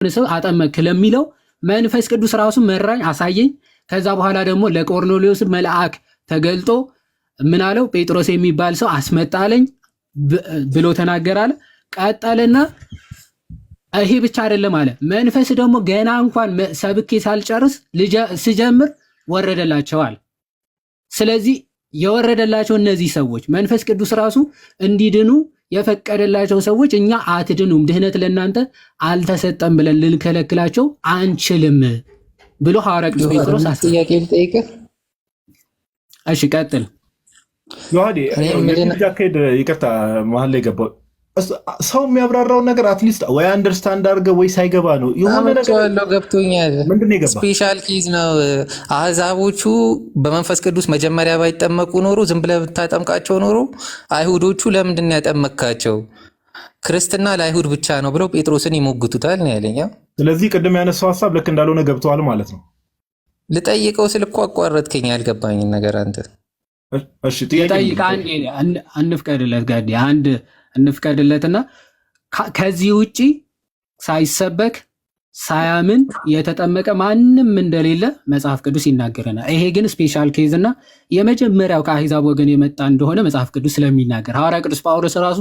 ሰው አጠመክ ለሚለው መንፈስ ቅዱስ ራሱ መራኝ አሳየኝ። ከዛ በኋላ ደግሞ ለቆርኔሌዎስ መልአክ ተገልጦ ምን አለው? ጴጥሮስ የሚባል ሰው አስመጣለኝ ብሎ ተናገራለ። ቀጠልና ይሄ ብቻ አይደለም አለ። መንፈስ ደግሞ ገና እንኳን ሰብኬ ሳልጨርስ ስጀምር ወረደላቸዋል። ስለዚህ የወረደላቸው እነዚህ ሰዎች መንፈስ ቅዱስ ራሱ እንዲድኑ የፈቀደላቸው ሰዎች እኛ አትድኑም፣ ድህነት ለእናንተ አልተሰጠም ብለን ልንከለክላቸው አንችልም ብሎ ሐዋርያ ቅዱስ ጴጥሮስ ጥያቄ ልጠይቅህ። እሺ ቀጥል። ዮሐዴ አካሄድ ይቅርታ መሀል ላይ ገባው። ሰው የሚያብራራውን ነገር አትሊስት ወይ አንደርስታንድ አድርገህ ወይ ሳይገባ ነው የሆነ ነገር ገብቶኛል። ምንድን ነው የገባ? ስፔሻል ኬዝ ነው። አህዛቦቹ በመንፈስ ቅዱስ መጀመሪያ ባይጠመቁ ኖሮ ዝም ብለህ ብታጠምቃቸው ኖሮ አይሁዶቹ ለምንድን ነው ያጠመካቸው? ክርስትና ለአይሁድ ብቻ ነው ብለው ጴጥሮስን ይሞግቱታል ነው ያለኝ። ስለዚህ ቅድም ያነሳው ሀሳብ ልክ እንዳልሆነ ገብተዋል ማለት ነው። ልጠይቀው ስል እኮ አቋረጥከኝ። ያልገባኝን ነገር አንተ እሺ ጥያቄ አንፍቀድለት ጋዲ አንድ እንፍቀድለትና ከዚህ ውጪ ሳይሰበክ ሳያምን የተጠመቀ ማንም እንደሌለ መጽሐፍ ቅዱስ ይናገረናል። ይሄ ግን ስፔሻል ኬዝ እና የመጀመሪያው ከአሕዛብ ወገን የመጣ እንደሆነ መጽሐፍ ቅዱስ ስለሚናገር ሐዋርያ ቅዱስ ጳውሎስ ራሱ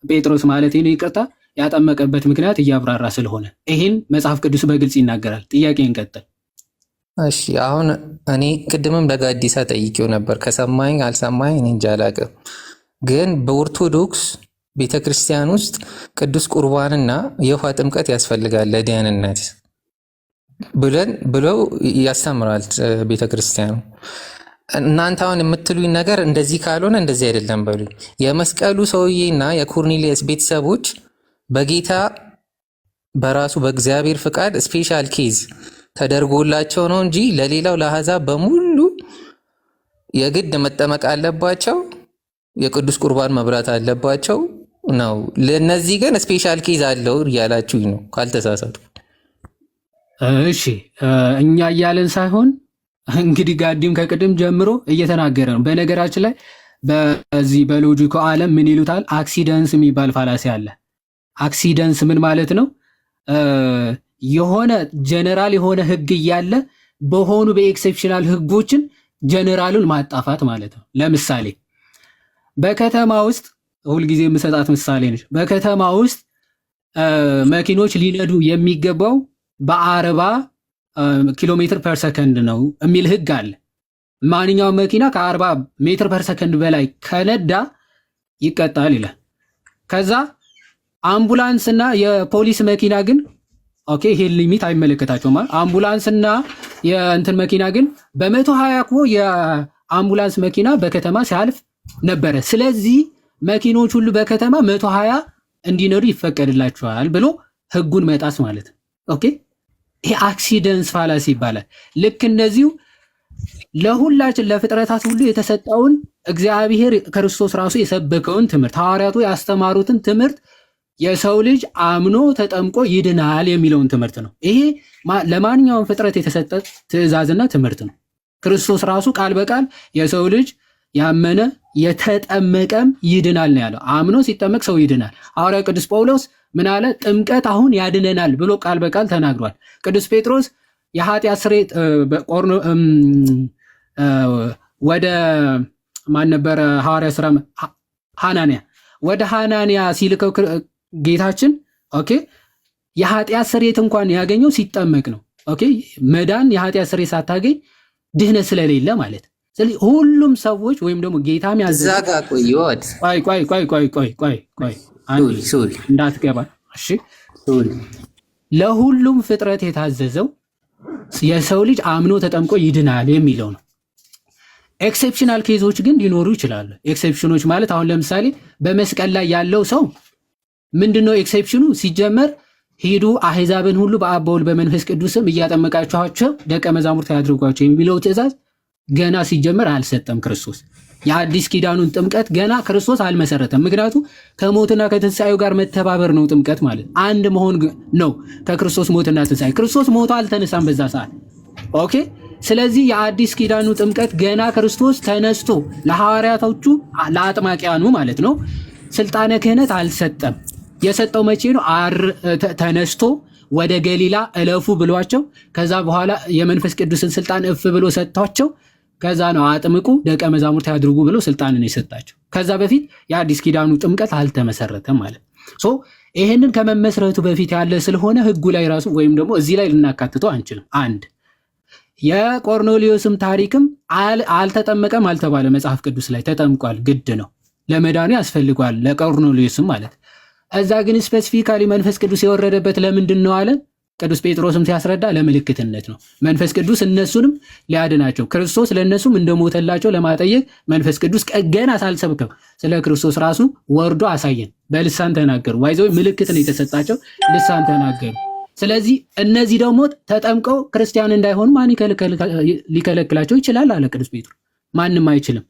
ጴጥሮስ ማለት ነው ይቅርታ ያጠመቀበት ምክንያት እያብራራ ስለሆነ ይህን መጽሐፍ ቅዱስ በግልጽ ይናገራል። ጥያቄ እንቀጥል። እሺ አሁን እኔ ቅድምም ለጋዲሳ ጠይቄው ነበር። ከሰማኝ አልሰማኝ እኔ እንጃ አላውቅም። ግን በኦርቶዶክስ ቤተክርስቲያን ውስጥ ቅዱስ ቁርባንና የውሃ ጥምቀት ያስፈልጋል ለደህንነት ብለው ያስተምራል ቤተክርስቲያኑ። እናንተ አሁን የምትሉኝ ነገር እንደዚህ ካልሆነ እንደዚህ አይደለም በሉኝ። የመስቀሉ ሰውዬና የኮርኔሊየስ ቤተሰቦች በጌታ በራሱ በእግዚአብሔር ፍቃድ ስፔሻል ኬዝ ተደርጎላቸው ነው እንጂ ለሌላው ለአሕዛብ በሙሉ የግድ መጠመቅ አለባቸው፣ የቅዱስ ቁርባን መብላት አለባቸው ነው። ለነዚህ ግን ስፔሻል ኬዝ አለው እያላችሁኝ ነው ካልተሳሳቱ። እሺ እኛ እያለን ሳይሆን እንግዲህ ጋዲም ከቅድም ጀምሮ እየተናገረ ነው። በነገራችን ላይ በዚህ በሎጂኮ ዓለም ምን ይሉታል? አክሲደንስ የሚባል ፋላሲ አለ። አክሲደንስ ምን ማለት ነው? የሆነ ጀነራል የሆነ ህግ እያለ በሆኑ በኤክሴፕሽናል ህጎችን ጀነራሉን ማጣፋት ማለት ነው። ለምሳሌ በከተማ ውስጥ ሁልጊዜ የምሰጣት ምሳሌ ነች። በከተማ ውስጥ መኪኖች ሊነዱ የሚገባው በ40 ኪሎ ሜትር ፐር ሰከንድ ነው የሚል ህግ አለ። ማንኛውም መኪና ከ40 ሜትር ፐር ሰከንድ በላይ ከነዳ ይቀጣል ይላል። ከዛ አምቡላንስና የፖሊስ መኪና ግን ኦኬ ይሄ ሊሚት አይመለከታቸውም። አምቡላንስና የእንትን መኪና ግን በ120 እኮ የአምቡላንስ መኪና በከተማ ሲያልፍ ነበረ። ስለዚህ መኪኖች ሁሉ በከተማ 120 እንዲነዱ ይፈቀድላቸዋል ብሎ ህጉን መጣስ ማለት ነው። ኦኬ ይሄ አክሲደንስ ፋላሲ ይባላል። ልክ እንደዚሁ ለሁላችን ለፍጥረታት ሁሉ የተሰጠውን እግዚአብሔር ክርስቶስ ራሱ የሰበከውን ትምህርት ሐዋርያቱ ያስተማሩትን ትምህርት የሰው ልጅ አምኖ ተጠምቆ ይድናል የሚለውን ትምህርት ነው። ይሄ ለማንኛውም ፍጥረት የተሰጠ ትእዛዝና ትምህርት ነው። ክርስቶስ ራሱ ቃል በቃል የሰው ልጅ ያመነ የተጠመቀም ይድናል ነው ያለው። አምኖ ሲጠመቅ ሰው ይድናል። ሐዋርያ ቅዱስ ጳውሎስ ምን አለ? ጥምቀት አሁን ያድነናል ብሎ ቃል በቃል ተናግሯል። ቅዱስ ጴጥሮስ የኃጢአት ስርየት ወደ ማን ነበረ? ሐዋርያ ሥራ ሐናንያ ወደ ሐናንያ ሲልከው ጌታችን ኦኬ የኃጢአት ስርየት እንኳን ያገኘው ሲጠመቅ ነው። ኦኬ መዳን የኃጢአት ስርየት ሳታገኝ ድህነት ስለሌለ ማለት። ስለዚህ ሁሉም ሰዎች ወይም ደግሞ ጌታም እንዳትገባ እሺ። ለሁሉም ፍጥረት የታዘዘው የሰው ልጅ አምኖ ተጠምቆ ይድናል የሚለው ነው። ኤክሴፕሽናል ኬዞች ግን ሊኖሩ ይችላሉ። ኤክሴፕሽኖች ማለት አሁን ለምሳሌ በመስቀል ላይ ያለው ሰው ምንድነው ኤክሴፕሽኑ? ሲጀመር ሂዱ አሕዛብን ሁሉ በአብ በወልድ በመንፈስ ቅዱስም እያጠመቃችኋቸው ደቀ መዛሙርት ያድርጓቸው የሚለው ትእዛዝ ገና ሲጀመር አልሰጠም ክርስቶስ። የአዲስ ኪዳኑን ጥምቀት ገና ክርስቶስ አልመሰረተም። ምክንያቱም ከሞትና ከትንሣኤው ጋር መተባበር ነው ጥምቀት ማለት አንድ መሆን ነው ከክርስቶስ ሞትና ትንሣኤ። ክርስቶስ ሞቶ አልተነሳም በዛ ሰዓት ኦኬ። ስለዚህ የአዲስ ኪዳኑ ጥምቀት ገና ክርስቶስ ተነስቶ ለሐዋርያቶቹ ለአጥማቂያኑ ማለት ነው ስልጣነ ክህነት አልሰጠም። የሰጠው መቼ ነው? ተነስቶ ወደ ገሊላ እለፉ ብሏቸው ከዛ በኋላ የመንፈስ ቅዱስን ስልጣን እፍ ብሎ ሰጥቷቸው ከዛ ነው አጥምቁ ደቀ መዛሙርት ያድርጉ ብሎ ስልጣንን የሰጣቸው። ከዛ በፊት የአዲስ ኪዳኑ ጥምቀት አልተመሰረተም ማለት ሶ ይሄንን ከመመስረቱ በፊት ያለ ስለሆነ ህጉ ላይ ራሱ ወይም ደግሞ እዚህ ላይ ልናካትተው አንችልም። አንድ የቆርኔሌዎስም ታሪክም አልተጠመቀም አልተባለ መጽሐፍ ቅዱስ ላይ ተጠምቋል፣ ግድ ነው ለመዳኑ ያስፈልጓል ለቆርኔሌዎስም ማለት። እዛ ግን ስፔሲፊካሊ መንፈስ ቅዱስ የወረደበት ለምንድን ነው አለ ቅዱስ ጴጥሮስም ሲያስረዳ ለምልክትነት ነው። መንፈስ ቅዱስ እነሱንም ሊያድናቸው ክርስቶስ ለእነሱም እንደሞተላቸው ለማጠየቅ መንፈስ ቅዱስ ገና ሳልሰብከው ስለ ክርስቶስ ራሱ ወርዶ አሳየን። በልሳን ተናገሩ። ዋይዘው ምልክት ነው የተሰጣቸው፣ ልሳን ተናገሩ። ስለዚህ እነዚህ ደግሞ ተጠምቀው ክርስቲያን እንዳይሆኑ ማን ሊከለክላቸው ይችላል አለ ቅዱስ ጴጥሮስ። ማንም አይችልም።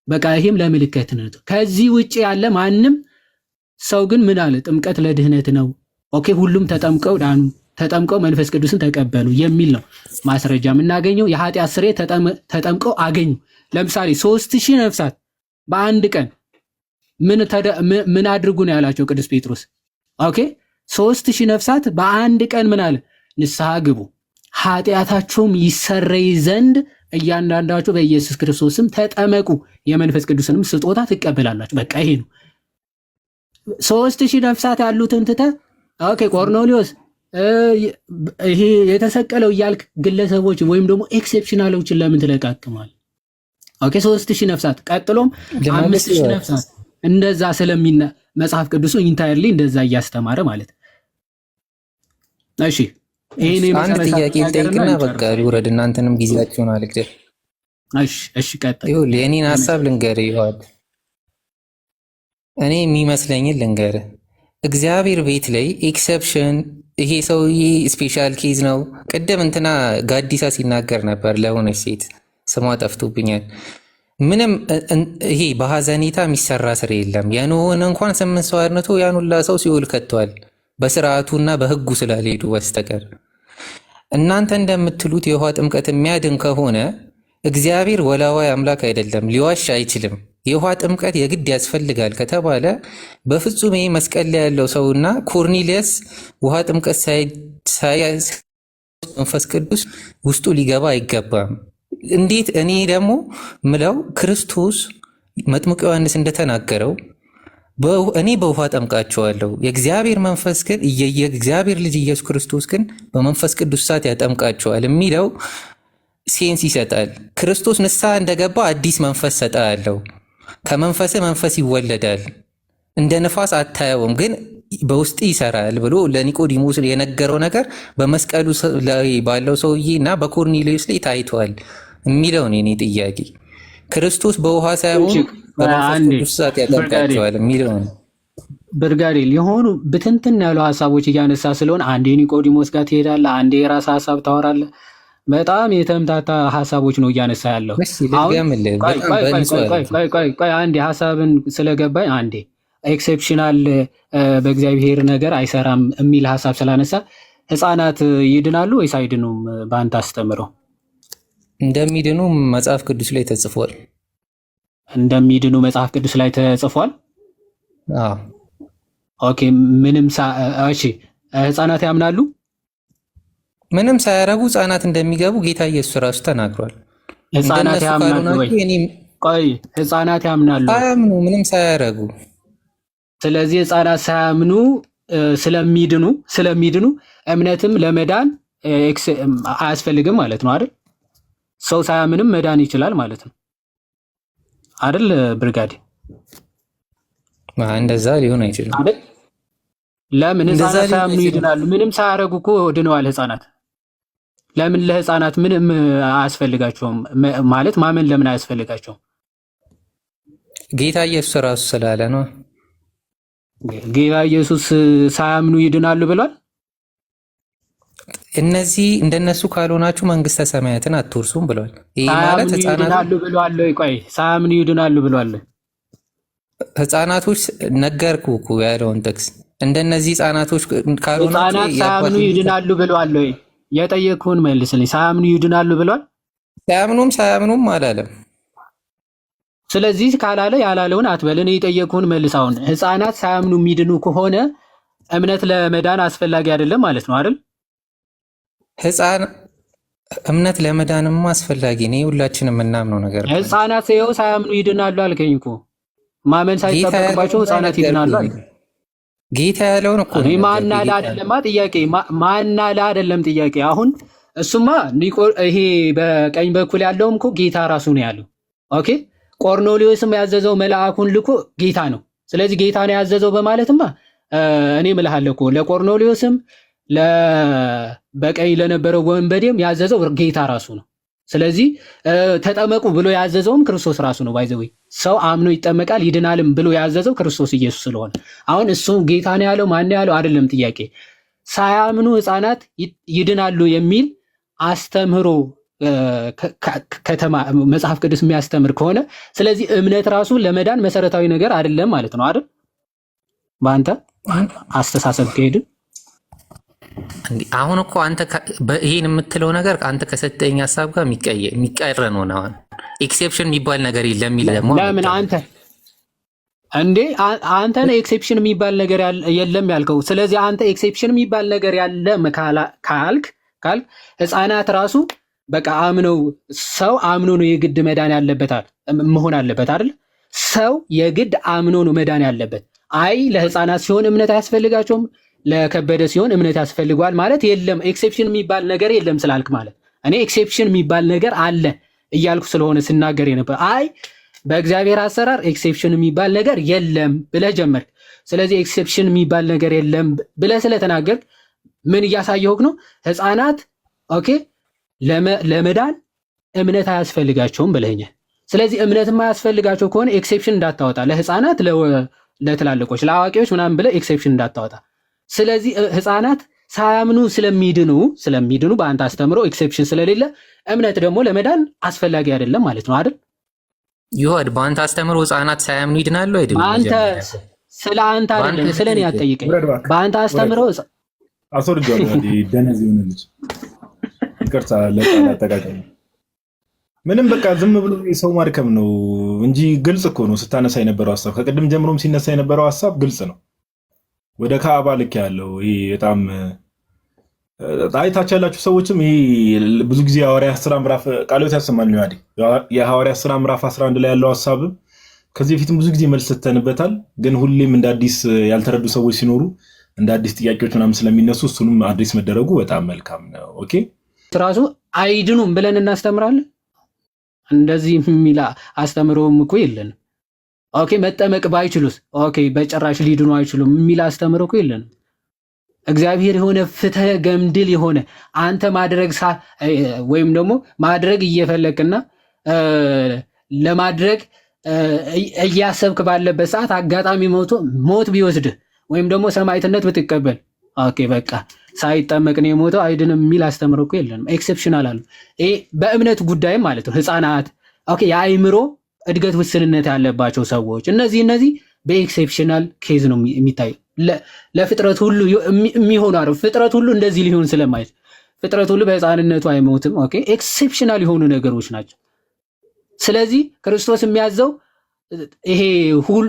በቃ ይህም ለምልክት ነው። ከዚህ ውጭ ያለ ማንም ሰው ግን ምን አለ? ጥምቀት ለድህነት ነው። ኦኬ፣ ሁሉም ተጠምቀው ዳኑ፣ ተጠምቀው መንፈስ ቅዱስን ተቀበሉ የሚል ነው ማስረጃ የምናገኘው። የኃጢአት ስርየት ተጠምቀው አገኙ። ለምሳሌ 3000 ነፍሳት በአንድ ቀን ምን አድርጉ ነው ያላቸው ቅዱስ ጴጥሮስ። ኦኬ 3000 ነፍሳት በአንድ ቀን ምን አለ? ንስሐ ግቡ ኃጢአታቸውም ይሰረይ ዘንድ እያንዳንዳችሁ በኢየሱስ ክርስቶስም ተጠመቁ የመንፈስ ቅዱስንም ስጦታ ትቀበላላችሁ። በቃ ይሄ ነው። 3000 ነፍሳት ያሉትን ትተህ ኦኬ ቆርኔሌዎስ ይሄ የተሰቀለው እያልክ ግለሰቦች ወይም ደግሞ ኤክሴፕሽናሎችን ለምን ትለቃቅማል? ኦኬ 3000 ነፍሳት ቀጥሎም 5000 ነፍሳት እንደዛ ስለሚና መጽሐፍ ቅዱሱ ኢንታየርሊ እንደዛ እያስተማረ ማለት። እሺ ይሄኔ አንድ ጥያቄ ልጠይቅና በቃ ልውረድ፣ እናንተንም ጊዜያችሁን አልግደል። እሺ ቀጥል። ይኸውልህ የኔን ሐሳብ ልንገርህ ይዋል። እኔ የሚመስለኝን ልንገርህ። እግዚአብሔር ቤት ላይ ኤክሰፕሽን ይሄ ሰውዬ ስፔሻል ኬዝ ነው። ቅድም እንትና ጋዲሳ ሲናገር ነበር ለሆነች ሴት ስሟ ጠፍቶብኛል። ምንም ይሄ በሐዘኔታ የሚሰራ ስራ የለም። የኖህን እንኳን 8 ሰው አድንቶ ያን ሁላ ሰው ሲኦል ከቷል በስርዓቱና በህጉ ስላልሄዱ በስተቀር። እናንተ እንደምትሉት የውሃ ጥምቀት የሚያድን ከሆነ እግዚአብሔር ወላዋይ አምላክ አይደለም፣ ሊዋሽ አይችልም። የውሃ ጥምቀት የግድ ያስፈልጋል ከተባለ በፍጹም ይሄ መስቀል ላይ ያለው ሰውና ኮርኔሊየስ ውሃ ጥምቀት ሳያዝ መንፈስ ቅዱስ ውስጡ ሊገባ አይገባም። እንዴት? እኔ ደግሞ ምለው ክርስቶስ መጥምቁ ዮሐንስ እንደተናገረው እኔ በውሃ ጠምቃቸዋለሁ፣ የእግዚአብሔር መንፈስ ግን የእግዚአብሔር ልጅ ኢየሱስ ክርስቶስ ግን በመንፈስ ቅዱስ እሳት ያጠምቃቸዋል የሚለው ሴንስ ይሰጣል። ክርስቶስ ንስሐ እንደገባ አዲስ መንፈስ ሰጣለሁ፣ ከመንፈስ መንፈስ ይወለዳል፣ እንደ ንፋስ አታየውም ግን በውስጥ ይሰራል ብሎ ለኒቆዲሞስ የነገረው ነገር በመስቀሉ ላይ ባለው ሰውዬ እና በኮርኔሌዎስ ላይ ታይቷል የሚለው ነው የኔ ጥያቄ። ክርስቶስ በውሃ ሳይሆን በመንፈስ ቅዱስ እሳት ያጠምቃቸዋል የሚለው ነው። ብርጋዴር የሆኑ ብትንትን ያሉ ሀሳቦች እያነሳ ስለሆነ አንዴ ኒቆዲሞስ ጋር ትሄዳለህ፣ አንዴ የራስህ ሀሳብ ታወራለህ። በጣም የተምታታ ሀሳቦች ነው እያነሳ ያለው። አንዴ ሀሳብን ስለገባኝ አንዴ ኤክሴፕሽናል በእግዚአብሔር ነገር አይሰራም የሚል ሀሳብ ስላነሳ ህፃናት ይድናሉ ወይስ አይድኑም? በአንተ አስተምረው እንደሚድኑ መጽሐፍ ቅዱስ ላይ ተጽፏል። እንደሚድኑ መጽሐፍ ቅዱስ ላይ ተጽፏል። ኦኬ ምንም እሺ፣ ህፃናት ያምናሉ? ምንም ሳያረጉ ህፃናት እንደሚገቡ ጌታ ኢየሱስ ራሱ ተናግሯል። ህፃናት ያምናሉ ወይ? ቆይ ህፃናት ያምናሉ? አያምኑ፣ ምንም ሳያረጉ። ስለዚህ ህፃናት ሳያምኑ ስለሚድኑ እምነትም ለመዳን አያስፈልግም ማለት ነው አይደል? ሰው ሳያምንም መዳን ይችላል ማለት ነው አይደል ብርጋዴ? እንደዛ ሊሆን አይችልም አይደል? ለምን ህፃናት ሳያምኑ ይድናሉ? ምንም ሳያረጉ እኮ ድነዋል ህፃናት። ለምን ለህፃናት ምንም አያስፈልጋቸውም ማለት ማመን ለምን አያስፈልጋቸውም? ጌታ ኢየሱስ ራሱ ስላለ ነው። ጌታ ኢየሱስ ሳያምኑ ይድናሉ ብሏል። እነዚህ እንደነሱ ካልሆናችሁ መንግስተ ሰማያትን አትወርሱም ብሏል። ይሄ ማለት ይድናሉ ብሏል። ቆይ ሳያምኑ ይድናሉ ብሏል። ህፃናቶች ነገርኩ እኮ ያለውን ጥቅስ እንደነዚህ ህፃናቶች ካልሆናችሁ ህፃናት ሳያምኑ ይድናሉ ብሏል ወይ? የጠየቅኩህን መልስልኝ። ሳያምኑ ይድናሉ ብሏል? ሳያምኑም አላለም። ስለዚህ ካላለ ያላለውን አትበል። እኔ የጠየቅኩህን መልስ። አሁን ህፃናት ሳያምኑ የሚድኑ ከሆነ እምነት ለመዳን አስፈላጊ አይደለም ማለት ነው አይደል? ህፃን እምነት ለመዳንም አስፈላጊ ነው። ሁላችንም የምናምነው ነገር ነው። ህፃናት ይኸው ሳያምኑ ይድናሉ አልከኝ እኮ። ማመን ሳይጠበቅባቸው ህፃናት ይድናሉ አልከኝ። ጌታ ያለውን እኮ ነው። ማናለ አይደለም ጥያቄ፣ ማናለ አይደለም ጥያቄ። አሁን እሱማ ይሄ በቀኝ በኩል ያለውም እኮ ጌታ ራሱ ነው ያለው። ኦኬ ቆርኔሌዎስም ያዘዘው መልአኩን ልኮ ጌታ ነው። ስለዚህ ጌታ ነው ያዘዘው በማለትማ እኔ እምልሃለሁ እኮ ለቆርኔሌዎስም በቀኝ ለነበረው ወንበዴም ያዘዘው ጌታ ራሱ ነው። ስለዚህ ተጠመቁ ብሎ ያዘዘውም ክርስቶስ ራሱ ነው። ባይዘው ሰው አምኖ ይጠመቃል ይድናልም ብሎ ያዘዘው ክርስቶስ ኢየሱስ ስለሆነ አሁን እሱ ጌታ ነው ያለው ማን ያለው አይደለም ጥያቄ። ሳያምኑ ህፃናት ይድናሉ የሚል አስተምህሮ ከተማ መጽሐፍ ቅዱስ የሚያስተምር ከሆነ ስለዚህ እምነት ራሱ ለመዳን መሰረታዊ ነገር አይደለም ማለት ነው አይደል? በአንተ አስተሳሰብ ከሄድን አሁን እኮ አንተ ይሄን የምትለው ነገር አንተ ከሰጠኝ ሐሳብ ጋር የሚቃረን ነው። አሁን ኤክሴፕሽን የሚባል ነገር የለም የሚል ደግሞ ለምን አንተ እንዴ አንተ ነው ኤክሴፕሽን የሚባል ነገር የለም ያልከው? ስለዚህ አንተ ኤክሴፕሽን የሚባል ነገር ያለ ካልክ ህፃናት ራሱ በቃ አምነው ሰው አምኖ ነው የግድ መዳን ያለበት መሆን አለበት አይደል? ሰው የግድ አምኖ ነው መዳን ያለበት። አይ ለህፃናት ሲሆን እምነት አያስፈልጋቸውም ለከበደ ሲሆን እምነት ያስፈልገዋል ማለት የለም። ኤክሴፕሽን የሚባል ነገር የለም ስላልክ ማለት እኔ ኤክሴፕሽን የሚባል ነገር አለ እያልኩ ስለሆነ ስናገር የነበር አይ በእግዚአብሔር አሰራር ኤክሴፕሽን የሚባል ነገር የለም ብለህ ጀመርክ። ስለዚህ ኤክሴፕሽን የሚባል ነገር የለም ብለህ ስለተናገርክ ምን እያሳየሁህ ነው? ህፃናት ኦኬ ለመዳን እምነት አያስፈልጋቸውም ብለኸኛል። ስለዚህ እምነት የማያስፈልጋቸው ከሆነ ኤክሴፕሽን እንዳታወጣ ለህፃናት ለትላልቆች ለአዋቂዎች ምናምን ብለህ ኤክሴፕሽን እንዳታወጣ። ስለዚህ ህፃናት ሳያምኑ ስለሚድኑ በአንተ አስተምሮ ኤክሴፕሽን ስለሌለ እምነት ደግሞ ለመዳን አስፈላጊ አይደለም ማለት ነው አይደል? ይሁድ በአንተ አስተምሮ ህፃናት ሳያምኑ ይድናሉ አይደለም? አንተ ስለ አንተ አይደለም ስለኔ አትጠይቀኝ። በአንተ አስተምሮ አስወርጃለሁ ደነዝ ይሆነ ልጅ ይቅርታ ለአጠቃቀም ምንም በቃ ዝም ብሎ ሰው ማድከም ነው እንጂ ግልጽ እኮ ነው ስታነሳ የነበረው ሐሳብ ከቅድም ጀምሮም ሲነሳ የነበረው ሐሳብ ግልጽ ነው። ወደ ካዕባ ልክ ያለው ይሄ በጣም አይታችሁ ያላችሁ ሰዎችም ይሄ ብዙ ጊዜ የሐዋርያት ሥራ ምዕራፍ ቃልዮት ያሰማል ነው አይደል? የሐዋርያት ሥራ ምዕራፍ 11 ላይ ያለው ሐሳብ ከዚህ በፊትም ብዙ ጊዜ መልስ ሰተንበታል። ግን ሁሌም እንደ አዲስ ያልተረዱ ሰዎች ሲኖሩ እንደ አዲስ ጥያቄዎች ምናምን ስለሚነሱ እሱንም አዲስ መደረጉ በጣም መልካም ነው። ኦኬ ራሱ አይድኑም ብለን እናስተምራለን። እንደዚህ የሚል አስተምሮም እኮ የለንም። ኦኬ መጠመቅ ባይችሉስ ኦኬ በጭራሽ ሊድኑ አይችሉም የሚል አስተምሮ እኮ የለንም። እግዚአብሔር የሆነ ፍትሐ ገምድል የሆነ አንተ ማድረግ ወይም ደግሞ ማድረግ እየፈለክና ለማድረግ እያሰብክ ባለበት ሰዓት አጋጣሚ ሞት ቢወስድህ ወይም ደግሞ ሰማዕትነት ብትቀበል ኦኬ በቃ ሳይጠመቅ ነው የሞተው አይድንም የሚል አስተምሮ እኮ የለንም። ኤክሴፕሽናል አሉ። ይሄ በእምነት ጉዳይም ማለት ነው። ህፃናት ኦኬ የአእምሮ እድገት ውስንነት ያለባቸው ሰዎች እነዚህ በኤክሴፕሽናል ኬዝ ነው የሚታየው። ለፍጥረት ሁሉ የሚሆኑ አይደል? ፍጥረት ሁሉ እንደዚህ ሊሆን ስለማይችል ፍጥረት ሁሉ በህፃንነቱ አይሞትም። ኦኬ ኤክሴፕሽናል የሆኑ ነገሮች ናቸው። ስለዚህ ክርስቶስ የሚያዘው ይሄ ሁሉ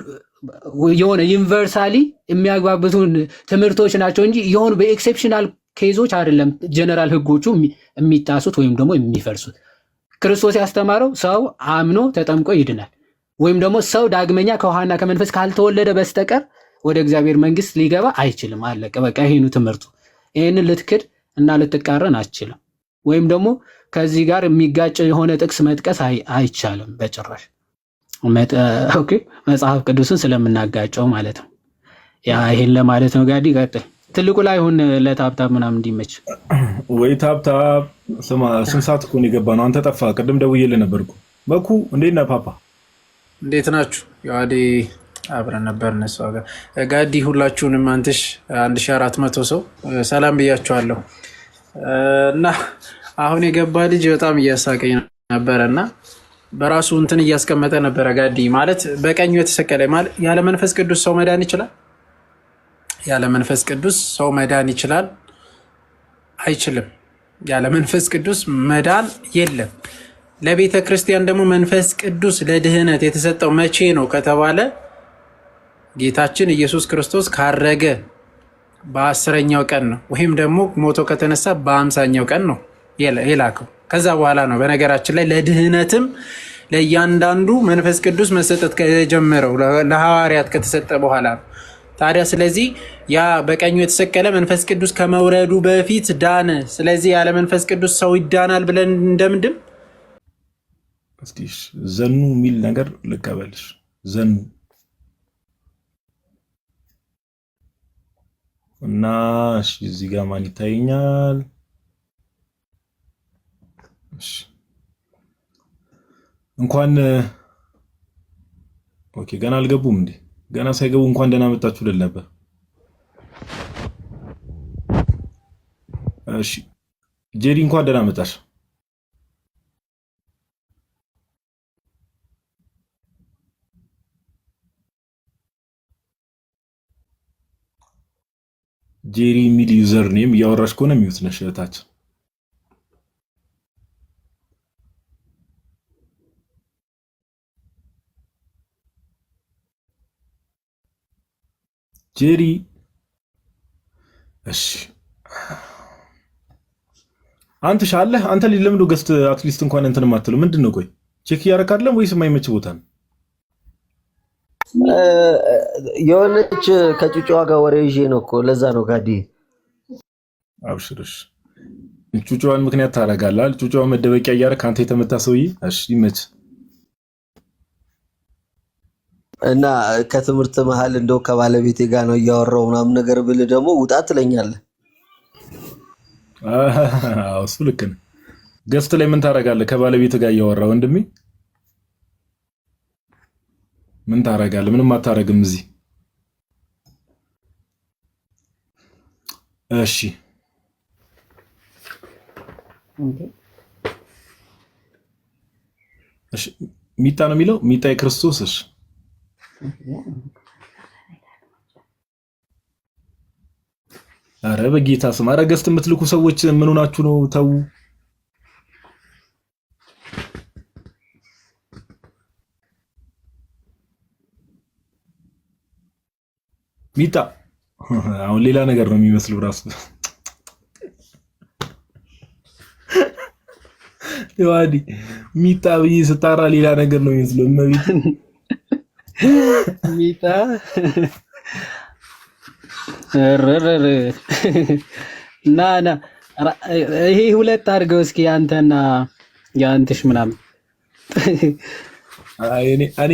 የሆነ ዩኒቨርሳሊ የሚያግባቡትን ትምህርቶች ናቸው እንጂ የሆኑ በኤክሴፕሽናል ኬዞች አይደለም ጀነራል ህጎቹ የሚጣሱት ወይም ደግሞ የሚፈርሱት። ክርስቶስ ያስተማረው ሰው አምኖ ተጠምቆ ይድናል ወይም ደግሞ ሰው ዳግመኛ ከውሃና ከመንፈስ ካልተወለደ በስተቀር ወደ እግዚአብሔር መንግስት ሊገባ አይችልም። አለቀ በቃ ይሄኑ ትምህርቱ። ይሄንን ልትክድ እና ልትቃረን አትችልም። ወይም ደግሞ ከዚህ ጋር የሚጋጭ የሆነ ጥቅስ መጥቀስ አይቻልም በጭራሽ። ኦኬ መጽሐፍ ቅዱስን ስለምናጋጨው ማለት ነው። ያ ይሄን ለማለት ነው። ጋዲ ቀጥል። ትልቁ ላይ ሁን ለታብታብ ምናምን እንዲመች ወይ ታብታብ ስማ። ስንት ሰዓት እኮ ነው የገባ ነው? አንተ ጠፋ። ቅድም ደውዬልህ ነበርኩ። በኩ እንዴት ነህ ፓፓ? እንዴት ናችሁ? ጋዲ አብረን ነበር ነሱ ጋር ጋዲ ሁላችሁንም አንተሽ 1400 ሰው ሰላም ብያችኋለሁ። እና አሁን የገባ ልጅ በጣም እያሳቀኝ ነበረና በራሱ እንትን እያስቀመጠ ነበረ። ጋዲ ማለት በቀኙ የተሰቀለ ማለት ያለ መንፈስ ቅዱስ ሰው መዳን ይችላል? ያለ መንፈስ ቅዱስ ሰው መዳን ይችላል? አይችልም። ያለ መንፈስ ቅዱስ መዳን የለም። ለቤተ ክርስቲያን ደግሞ መንፈስ ቅዱስ ለድህነት የተሰጠው መቼ ነው ከተባለ ጌታችን ኢየሱስ ክርስቶስ ካረገ በ10ኛው ቀን ነው፣ ወይም ደግሞ ሞቶ ከተነሳ በ50ኛው ቀን ነው የላከው። ከዛ በኋላ ነው በነገራችን ላይ ለድህነትም ለእያንዳንዱ መንፈስ ቅዱስ መሰጠት ከጀመረው ለሐዋርያት ከተሰጠ በኋላ ነው። ታዲያ ስለዚህ ያ በቀኙ የተሰቀለ መንፈስ ቅዱስ ከመውረዱ በፊት ዳነ። ስለዚህ ያለ መንፈስ ቅዱስ ሰው ይዳናል ብለን እንደምድም እስኪ ዘኑ የሚል ነገር ልቀበልሽ። ዘኑ እና እሺ፣ እዚህ ጋር ማን ይታየኛል? እሺ እንኳን ኦኬ፣ ገና አልገቡም እንዴ? ገና ሳይገቡ እንኳን ደህና መጣችሁ ልል ነበር። እሺ ጄሪ እንኳን ደህና መጣሽ። ጄሪ የሚል ዩዘር ኔም እያወራሽ ከሆነ ሚውት ነሽ እህታችን። ጄሪ እሺ፣ አንተ ሻለህ አንተ ሊለምዱ ገስት አትሊስት እንኳን እንትን ማትለው ምንድነው? ቆይ ቼክ እያደረክ አይደለም ወይስ የማይመች ቦታ ነው? የሆነች ከጩጫዋ ጋር ወሬ ይዤ ነው እኮ ለዛ ነው። ጋዲ አብሽርሽ፣ ጩጫዋን ምክንያት ታደርጋለህ። ጩጫዋ መደበቂያ እያደረክ አንተ የተመታ ሰውዬ። እሺ ይመች እና ከትምህርት መሀል እንደው ከባለቤቴ ጋር ነው እያወራው ምናምን ነገር ብል ደግሞ ውጣ ትለኛለህ። አዎ እሱ ልክ ነው። ገስት ላይ ምን ታደርጋለህ? ከባለቤት ጋር እያወራህ ወንድሜ ምን ታደርጋለህ? ምንም አታደርግም እዚህ። እሺ እሺ፣ ሚጣ ነው የሚለው ሚጣ የክርስቶስ። እሺ አረ በጌታ ስም፣ አረ ገስት የምትልኩ ሰዎች ምን ሆናችሁ ነው? ተው። ሚጣ አሁን ሌላ ነገር ነው የሚመስለው ራሱ። ይዋዲ ሚጣ ብዬ ስጣራ ሌላ ነገር ነው የሚመስለው። እመቤት ሚጣ ረረረ ና ይሄ ሁለት አድርገው እስኪ አንተና ያንተሽ ምናምን። እኔ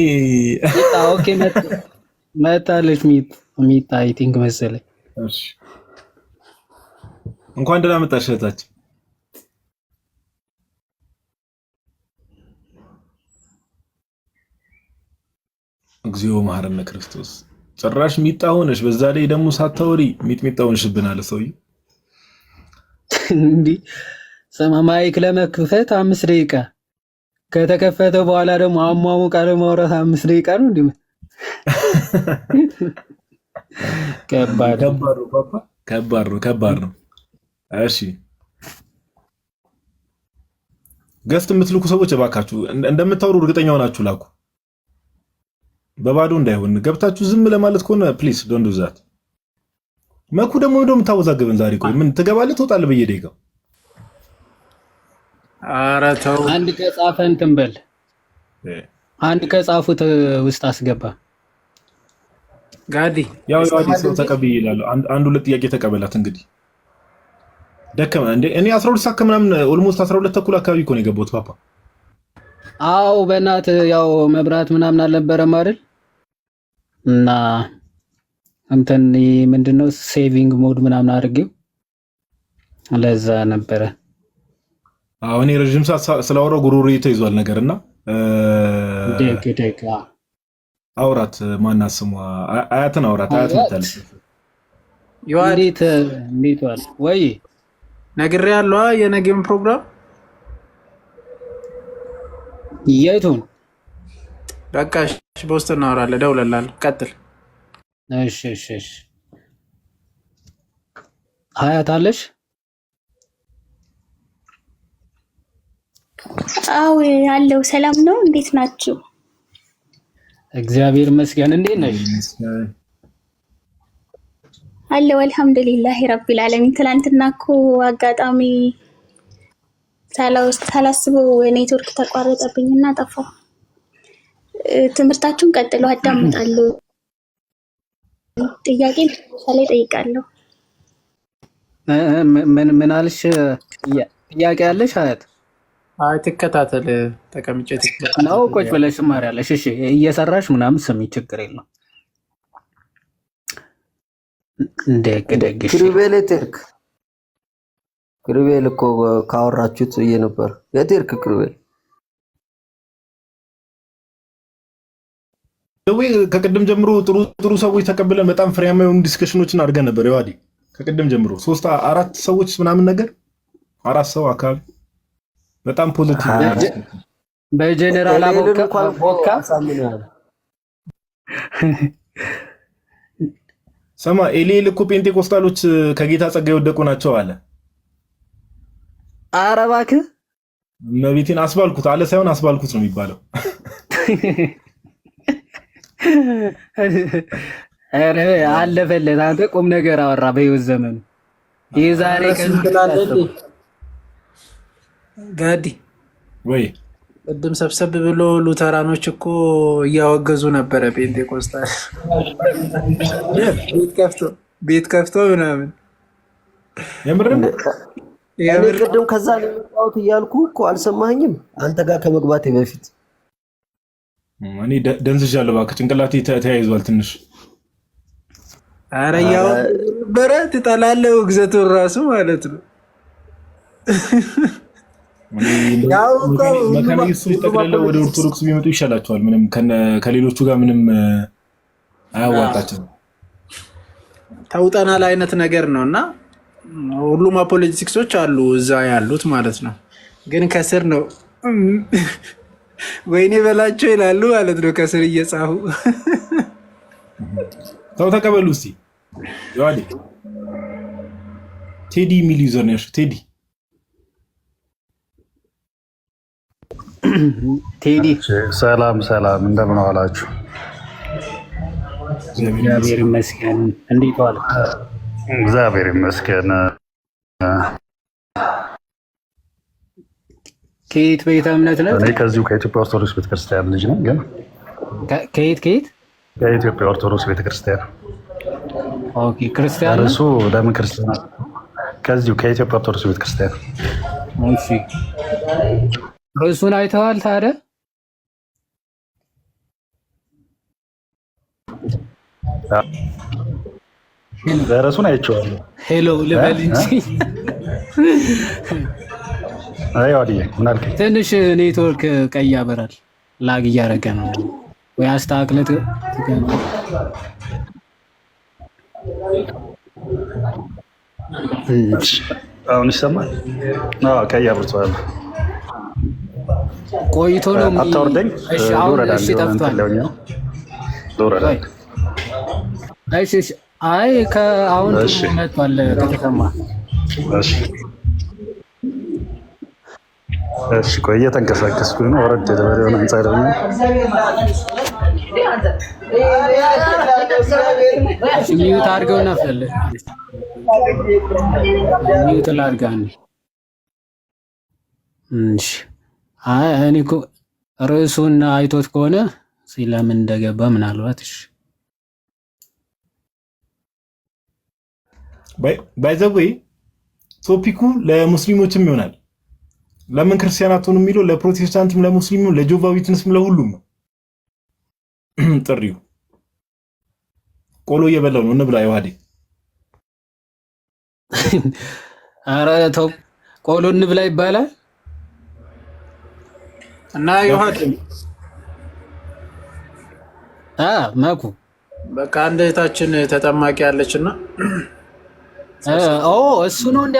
ኦኬ መጣለች ሚጣ አይ ቲንክ መሰለኝ። እሺ እንኳን ደህና መጣሽ እህታችን። እግዚኦ መሐረነ ክርስቶስ። ጭራሽ ሚጣ ሆነሽ፣ በዛ ላይ ደግሞ ሳታወሪ ሚጥሚጣ ሆነሽብን አለ ሰውዬው። እንዴ ስማ፣ ማይክ ለመክፈት 5 ደቂቃ ከተከፈተ በኋላ ደግሞ አሟሙቃ ለማውራት 5 ደቂቃ ነው እንዴ? ከባድ ነው። እሺ ገስት የምትልኩ ሰዎች እባካችሁ እንደምታወሩ እርግጠኛ ሆናችሁ ላኩ። በባዶ እንዳይሆን ገብታችሁ ዝም ለማለት ከሆነ ፕሊስ ዶንት ዱ ዛት። መኩ ደግሞ እንደው የምታወዛግበን ዛሬ። ቆይ ምን ትገባለህ ትወጣለህ በየደቂቃው? ኧረ ተው። አንድ ከጻፈ እንትን በል፣ አንድ ከጻፉት ውስጥ አስገባ። ጋዲ ያው ሰው ተቀብዬ እላለሁ። አንድ ሁለት ጥያቄ ተቀበላት እንግዲህ። ደከመ እንዴ? እኔ 12 ሰዓት ከምናምን ኦልሞስት 12 ተኩል አካባቢ እኮ ነው የገባሁት ፓፓ። አው በእናት ያው መብራት ምናምን አልነበረም አይደል? እና እንትን ምንድነው ሴቪንግ ሞድ ምናምን አድርጌው ለዛ ነበረ። አዎ እኔ ረጅም ሰዓት ስላወራው ጉሮሮዬ ተይዟል ነገርና ደግ አውራት ማናት ስሟ? አያትን አውራት። አያት ምታል እንዴት ዋል ወይ ነግሬያለሁ። የነገም ፕሮግራም የቱን? በቃ በውስጥ እናወራለን። ደውለላለሁ። ቀጥል። እሺ ሀያት አለሽ? አዎ ያለው ሰላም ነው። እንዴት ናችሁ? እግዚአብሔር ይመስገን። እንዴት ነሽ? አለው አልሐምዱሊላህ ረቢል ዓለሚን። ትላንትና እኮ አጋጣሚ ሳላስበው ኔትወርክ ተቋረጠብኝና ጠፋሁ። ትምህርታችሁን ቀጥሎ አዳምጣለሁ። ጥያቄ ላይ ጠይቃለሁ። ምን አልሽ? ጥያቄ አለሽ አያት? አይ ትከታተል፣ ተቀምጬ ትከታተል ነው። ቁጭ ብለሽ ትማሪያለሽ። እሺ እየሰራሽ ምናምን ስሚ፣ ችግር የለም። እንደገደግሽ ክሩቤል የትርክ ክሩቤል እኮ ካወራችሁት ብዬ ነበር። የትርክ ክሩቤል ከቅድም ጀምሮ ጥሩ ሰዎች ተቀብለን በጣም ፍሬያማ የሆኑ ዲስከሽኖችን አድርገን ነበር። የዋዲ ከቅድም ጀምሮ 3-4 ሰዎች ምናምን ነገር 4 ሰው አካባቢ በጣም ፖዚቲቭ በጀነራል አቦካ ሰማ ኤሊል እኮ ፔንቴኮስታሎች ከጌታ ጸጋ የወደቁ ናቸው አለ። ኧረ እባክህ እመቤቴን አስባልኩት አለ ሳይሆን አስባልኩት ነው የሚባለው። ኧረ አለፈለት። አንተ ቁም ነገር አወራ በህይወት ዘመኑ የዛሬ ቀን ጋዲ ወይ ቅድም ሰብሰብ ብሎ ሉተራኖች እኮ እያወገዙ ነበረ ፔንቴኮስታል ቤት ከፍቶ ምናምን። የምርም ቅድም ከዛ ነው የመጣሁት እያልኩ እኮ አልሰማኸኝም? አንተ ጋር ከመግባቴ በፊት እኔ ደንዝዣለሁ። እባክህ ጭንቅላቴ ተያይዟል ትንሽ። ኧረ ያው በረት ትጠላለህ ውግዘቱን ራሱ ማለት ነው። መካኒስቶች ጠቅልለው ወደ ኦርቶዶክስ ቢመጡ ይሻላቸዋል። ምንም ከሌሎቹ ጋር ምንም አያዋጣቸውም። ተውጠናል አይነት ነገር ነው እና ሁሉም አፖለቲክሶች አሉ እዛ ያሉት ማለት ነው። ግን ከስር ነው ወይኔ በላቸው ይላሉ ማለት ነው። ከስር እየጻፉ ተው ተቀበሉ እስቲ። ያዋዲ ቴዲ የሚል ዩዘር ነው። ቴዲ ቴዲ ሰላም እንደምን ዋላችሁ? እግዚአብሔር ይመስገን። እንዴት ዋለ? እግዚአብሔር ይመስገን። ከየት ቤተ እምነት ነው? እኔ ከዚሁ ከኢትዮጵያ ኦርቶዶክስ ቤተክርስቲያን ልጅ ነኝ። ግን ከየት ከኢትዮጵያ ኦርቶዶክስ ቤተክርስቲያን። ኦኬ ክርስቲያን ነው። እርሱ ለምን ክርስቲያን? ከዚሁ ከኢትዮጵያ ኦርቶዶክስ ቤተክርስቲያን። እሺ ርዕሱን አይተዋል ታዲያ? ርዕሱን አይቼዋለሁ። ሄሎ ልበል እንጂ ዋዲዬ ምን አልከኝ? ትንሽ ኔትወርክ ቀይ ያበራል። ላግ እያደረገ ነው ወይ አስተካክለት። አሁን ይሰማል? ቀይ አብርቷል። ቆይቶ ነው አታወርደኝ። እሺ አሁን እሺ ጠፍቷል። እሺ አይ ከአሁን መጥቷል ከተሰማ። እሺ ቆይ እየተንቀሳቀስኩ ነው። ወረድ ደበረውን አንጻር ነው። ሚዩት አድርገውና ፈለ ሚዩት ላድርጋን። እሺ አይ እኔ እኮ ርዕሱን አይቶት ከሆነ ስለምን እንደገባ ምናልባት እሺ ባይ ዘ ዌይ ቶፒኩ ለሙስሊሞችም ይሆናል። ለምን ክርስቲያናቱን የሚለው ለፕሮቴስታንትም ለሙስሊምም ለጆቫ ዊትነስም ለሁሉም ነው ጥሪው። ቆሎ እየበላው ነው እንብላ። ይዋዴ ኧረ ተው ቆሎ እንብላ ይባላል እና ይዋዴ መኩ በቃ አንድ እህታችን ተጠማቂ ያለችና እሱ ነው እንደ